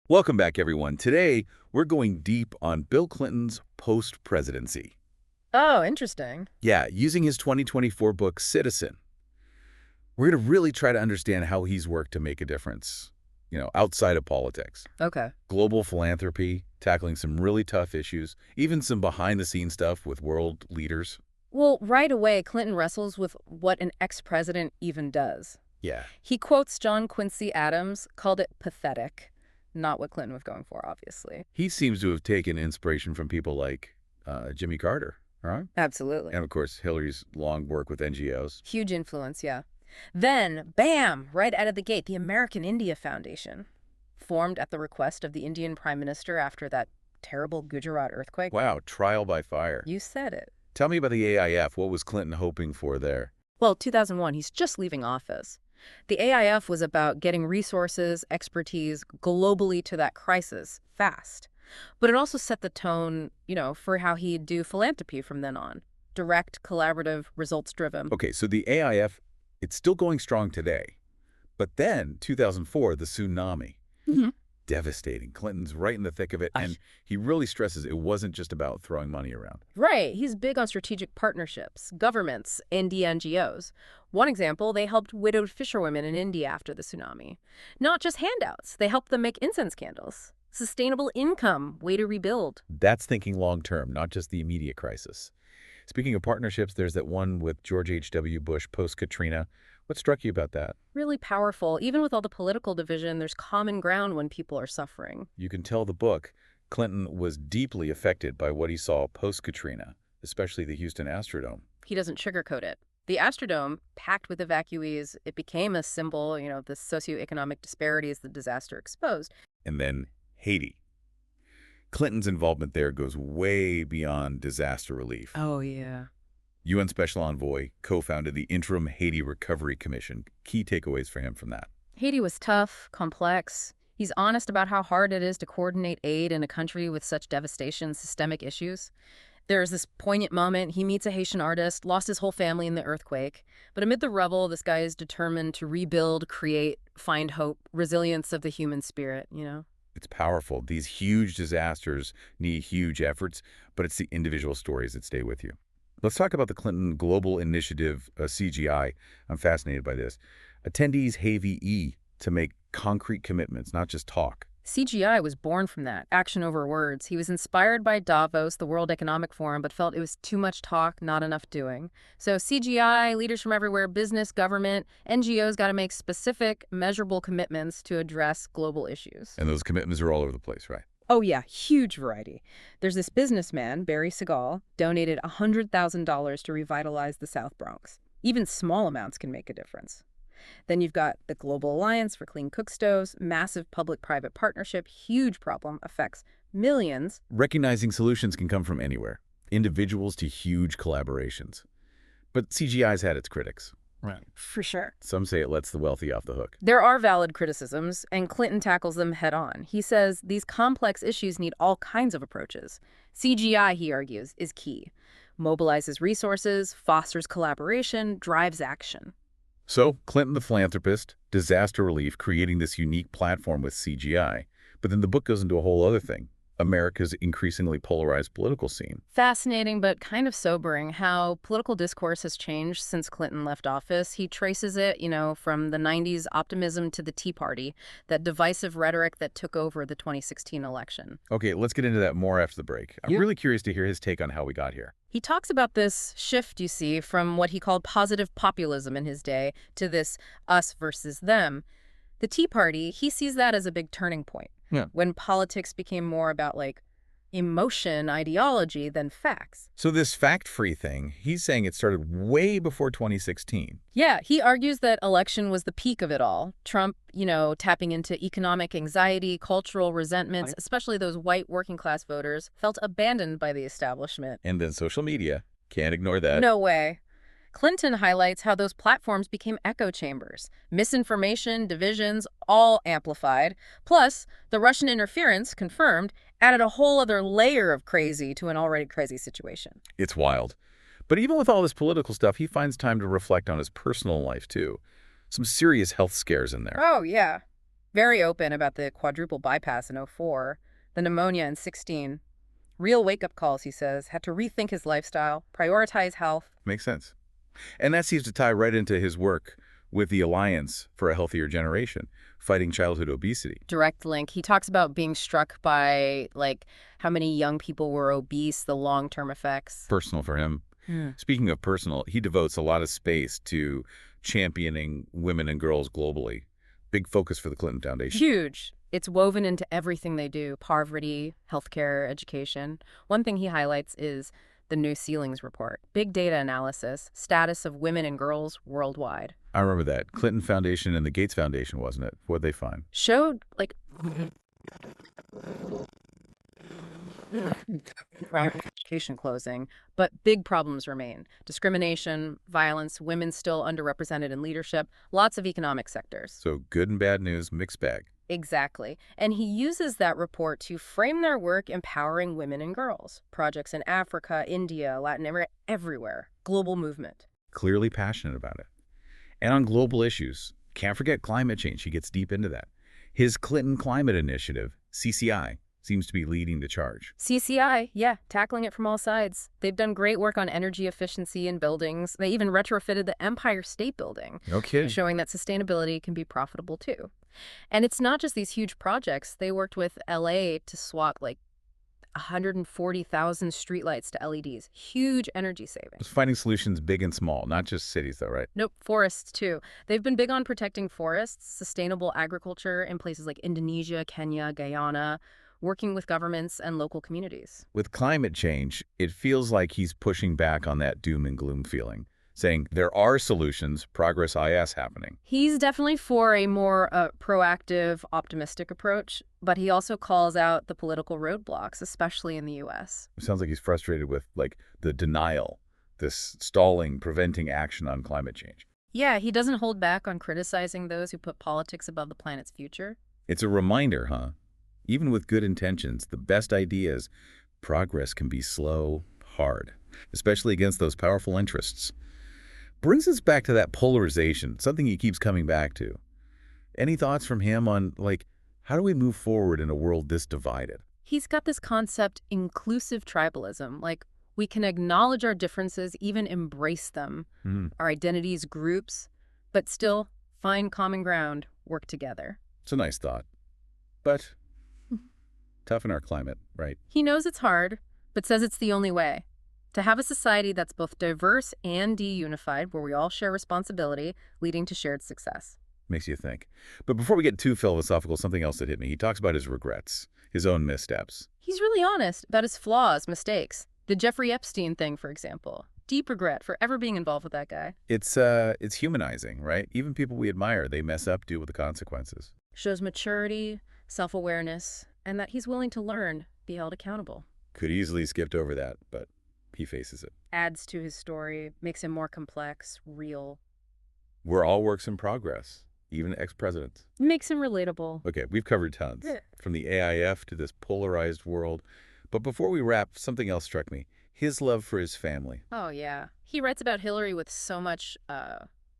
Welcome back, everyone. Today, we're going deep on Bill Clinton's post-presidency. Oh, interesting. Yeah, using his 2024 book, Citizen. We're going to really try to understand how he's worked to make a difference, outside of politics. Okay. Global philanthropy, tackling some really tough issues, even some behind-the-scenes stuff with world leaders. Well, right away, Clinton wrestles with what an ex-president even does. Yeah. He quotes John Quincy Adams, called it pathetic. Not what Clinton was going for, obviously. He seems to have taken inspiration from people like Jimmy Carter, right? Absolutely. And, of course, Hillary's long work with NGOs. Huge influence, yeah. Then, bam, right out of the gate, the American India Foundation, formed at the request of the Indian Prime Minister after that terrible Gujarat earthquake. Wow, trial by fire. You said it. Tell me about the AIF. What was Clinton hoping for there? Well, 2001, he's just leaving office. The AIF was about getting resources, expertise globally to that crisis fast. But it also set the tone, for how he'd do philanthropy from then on. Direct, collaborative, results-driven. Okay, so the AIF, it's still going strong today. But then, 2004, the tsunami. Mhm. Devastating. Clinton's right in the thick of it, and he really stresses it wasn't just about throwing money around. Right. He's big on strategic partnerships, governments, and NGOs. One example, they helped widowed fisherwomen in India after the tsunami. Not just handouts. They helped them make incense candles. Sustainable income, way to rebuild. That's thinking long-term, not just the immediate crisis. Speaking of partnerships, there's that one with George H.W. Bush post-Katrina. What struck you about that? Really powerful. Even with all the political division, there's common ground when people are suffering. You can tell the book, Clinton was deeply affected by what he saw post-Katrina, especially the Houston Astrodome. He doesn't sugarcoat it. The Astrodome, packed with evacuees, it became a symbol, the socioeconomic disparities the disaster exposed. And then Haiti. Clinton's involvement there goes way beyond disaster relief. Oh, yeah. UN Special Envoy co-founded the Interim Haiti Recovery Commission. Key takeaways for him from that. Haiti was tough, complex. He's honest about how hard it is to coordinate aid in a country with such devastation, systemic issues. There's this poignant moment. He meets a Haitian artist, lost his whole family in the earthquake. But amid the rubble, this guy is determined to rebuild, create, find hope, resilience of the human spirit, It's powerful. These huge disasters need huge efforts, but it's the individual stories that stay with you. Let's talk about the Clinton Global Initiative, CGI. I'm fascinated by this. Attendees heavy E to make concrete commitments, not just talk. CGI was born from that, action over words. He was inspired by Davos, the World Economic Forum, but felt it was too much talk, not enough doing. So CGI, leaders from everywhere, business, government, NGOs got to make specific, measurable commitments to address global issues. And those commitments are all over the place, right? Oh, yeah, huge variety. There's this businessman, Barry Segal, donated $100,000 to revitalize the South Bronx. Even small amounts can make a difference. Then you've got the Global Alliance for Clean Cook Stoves, massive public-private partnership, huge problem, affects millions. Recognizing solutions can come from anywhere, individuals to huge collaborations. But CGI's had its critics. Right. For sure. Some say it lets the wealthy off the hook. There are valid criticisms, and Clinton tackles them head-on. He says these complex issues need all kinds of approaches. CGI, he argues, is key. Mobilizes resources, fosters collaboration, drives action. So, Clinton the philanthropist, disaster relief, creating this unique platform with CGI. But then the book goes into a whole other thing, America's increasingly polarized political scene. Fascinating, but kind of sobering how political discourse has changed since Clinton left office. He traces it, from the 90s optimism to the Tea Party, that divisive rhetoric that took over the 2016 election. Okay, let's get into that more after the break. I'm really curious to hear his take on how we got here. He talks about this shift, you see, from what he called positive populism in his day to this us versus them. The Tea Party, he sees that as a big turning point. Yeah. When politics became more about, emotion, ideology than facts. So this fact-free thing, he's saying it started way before 2016. Yeah, he argues that election was the peak of it all. Trump, tapping into economic anxiety, cultural resentments, especially those white working-class voters, felt abandoned by the establishment. And then social media. Can't ignore that. No way. Clinton highlights how those platforms became echo chambers. Misinformation, divisions, all amplified. Plus, the Russian interference, confirmed, added a whole other layer of crazy to an already crazy situation. It's wild. But even with all this political stuff, he finds time to reflect on his personal life, too. Some serious health scares in there. Oh, yeah. Very open about the quadruple bypass in '04, the pneumonia in '16. Real wake-up calls, he says, had to rethink his lifestyle, prioritize health. Makes sense. And that seems to tie right into his work with the Alliance for a Healthier Generation, fighting childhood obesity. Direct link. He talks about being struck by, like, how many young people were obese, the long-term effects. Personal for him. Hmm. Speaking of personal, he devotes a lot of space to championing women and girls globally. Big focus for the Clinton Foundation. Huge. It's woven into everything they do: poverty, healthcare, education. One thing he highlights is the New Ceilings report. Big data analysis, status of women and girls worldwide. I remember that. Clinton Foundation and the Gates Foundation, wasn't it? What'd they find? Showed, like, education closing, but big problems remain. Discrimination, violence, women still underrepresented in leadership, lots of economic sectors. So good and bad news, mixed bag. Exactly. And he uses that report to frame their work empowering women and girls. Projects in Africa, India, Latin America, everywhere. Global movement. Clearly passionate about it. And on global issues, can't forget climate change. He gets deep into that. His Clinton Climate Initiative, CCI, seems to be leading the charge. CCI, yeah, tackling it from all sides. They've done great work on energy efficiency in buildings. They even retrofitted the Empire State Building, No kidding. showing that sustainability can be profitable too. And it's not just these huge projects. They worked with LA to swap like 140,000 streetlights to LEDs. Huge energy savings. Just finding solutions big and small, not just cities though, right? Nope, forests too. They've been big on protecting forests, sustainable agriculture in places like Indonesia, Kenya, Guyana, working with governments and local communities. With climate change, it feels like he's pushing back on that doom and gloom feeling, saying there are solutions, progress is happening. He's definitely for a more proactive, optimistic approach, but he also calls out the political roadblocks, especially in the U.S. It sounds like he's frustrated with the denial, this stalling, preventing action on climate change. Yeah, he doesn't hold back on criticizing those who put politics above the planet's future. It's a reminder, huh? Even with good intentions, the best ideas, progress can be slow, hard, especially against those powerful interests. Brings us back to that polarization, something he keeps coming back to. Any thoughts from him on, how do we move forward in a world this divided? He's got this concept, inclusive tribalism, like we can acknowledge our differences, even embrace them, our identities, groups, but still find common ground, work together. It's a nice thought. But tough in our climate, right? He knows it's hard, but says it's the only way. To have a society that's both diverse and de-unified, where we all share responsibility, leading to shared success. Makes you think. But before we get too philosophical, something else that hit me. He talks about his regrets, his own missteps. He's really honest about his flaws, mistakes. The Jeffrey Epstein thing, for example. Deep regret for ever being involved with that guy. It's humanizing, right? Even people we admire, they mess up, deal with the consequences. Shows maturity, self-awareness, and that he's willing to learn, be held accountable. Could easily skipped over that, but he faces it. Adds to his story, makes him more complex, real. We're all works in progress, even ex-presidents. Makes him relatable. Okay, we've covered tons, from the AIF to this polarized world. But before we wrap, something else struck me. His love for his family. Oh, yeah. He writes about Hillary with so much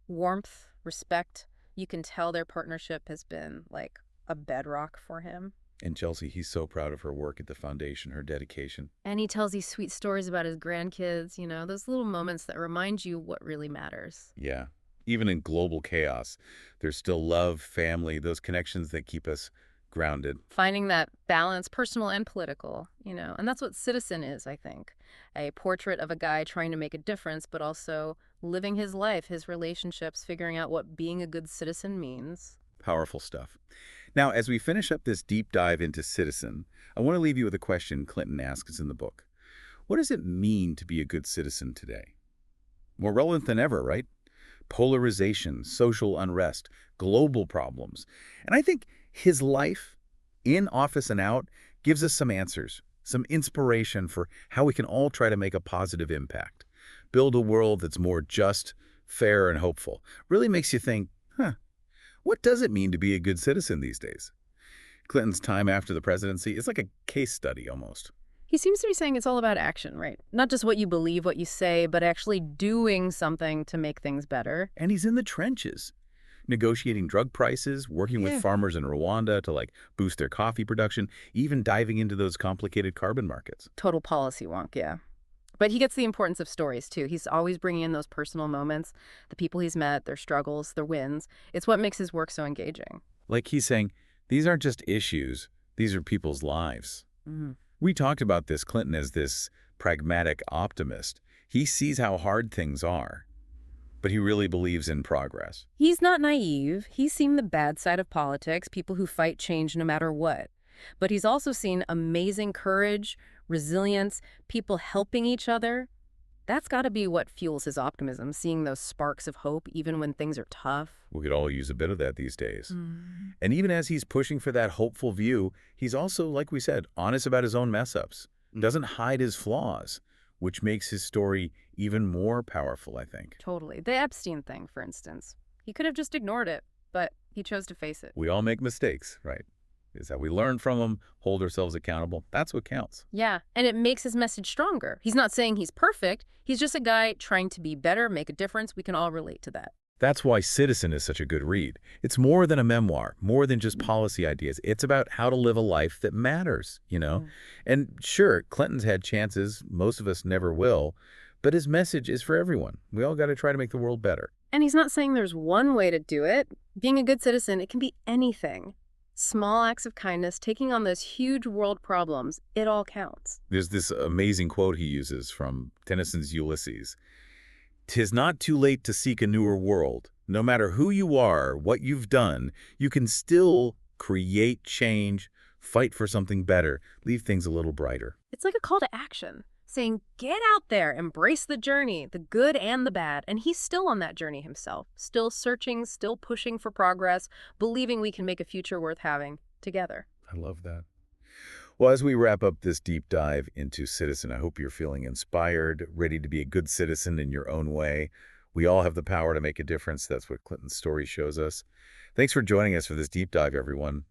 warmth, respect. You can tell their partnership has been like a bedrock for him. And Chelsea, he's so proud of her work at the foundation, her dedication. And he tells these sweet stories about his grandkids, those little moments that remind you what really matters. Yeah. Even in global chaos, there's still love, family, those connections that keep us grounded. Finding that balance, personal and political, and that's what Citizen is, I think. A portrait of a guy trying to make a difference, but also living his life, his relationships, figuring out what being a good citizen means. Powerful stuff. Now, as we finish up this deep dive into Citizen, I want to leave you with a question Clinton asks in the book. What does it mean to be a good citizen today? More relevant than ever, right? Polarization, social unrest, global problems. And I think his life, in office and out, gives us some answers, some inspiration for how we can all try to make a positive impact. Build a world that's more just, fair, and hopeful. Really makes you think, what does it mean to be a good citizen these days? Clinton's time after the presidency is like a case study almost. He seems to be saying it's all about action, right? Not just what you believe, what you say, but actually doing something to make things better. And he's in the trenches, negotiating drug prices, working with Yeah. farmers in Rwanda to boost their coffee production, even diving into those complicated carbon markets. Total policy wonk, yeah. But he gets the importance of stories, too. He's always bringing in those personal moments, the people he's met, their struggles, their wins. It's what makes his work so engaging. Like he's saying, these aren't just issues, these are people's lives. Mhm. We talked about this Clinton as this pragmatic optimist. He sees how hard things are, but he really believes in progress. He's not naive. He's seen the bad side of politics, people who fight change no matter what. But he's also seen amazing courage, resilience, people helping each other. That's got to be what fuels his optimism, seeing those sparks of hope even when things are tough. We could all use a bit of that these days. Mm. And even as he's pushing for that hopeful view, he's also, like we said, honest about his own mess-ups. Doesn't hide his flaws, which makes his story even more powerful, I think. Totally. The Epstein thing, for instance. He could have just ignored it, but he chose to face it. We all make mistakes, right? Is that we learn from them, hold ourselves accountable. That's what counts. Yeah, and it makes his message stronger. He's not saying he's perfect. He's just a guy trying to be better, make a difference. We can all relate to that. That's why Citizen is such a good read. It's more than a memoir, more than just policy ideas. It's about how to live a life that matters. Mm. And sure, Clinton's had chances. Most of us never will. But his message is for everyone. We all got to try to make the world better. And he's not saying there's one way to do it. Being a good citizen, it can be anything. Small acts of kindness, taking on those huge world problems, it all counts. There's this amazing quote he uses from Tennyson's Ulysses. "'Tis not too late to seek a newer world. No matter who you are, what you've done, you can still create change, fight for something better, leave things a little brighter." It's like a call to action, saying, get out there, embrace the journey, the good and the bad. And he's still on that journey himself, still searching, still pushing for progress, believing we can make a future worth having together. I love that. Well, as we wrap up this deep dive into Citizen, I hope you're feeling inspired, ready to be a good citizen in your own way. We all have the power to make a difference. That's what Clinton's story shows us. Thanks for joining us for this deep dive, everyone.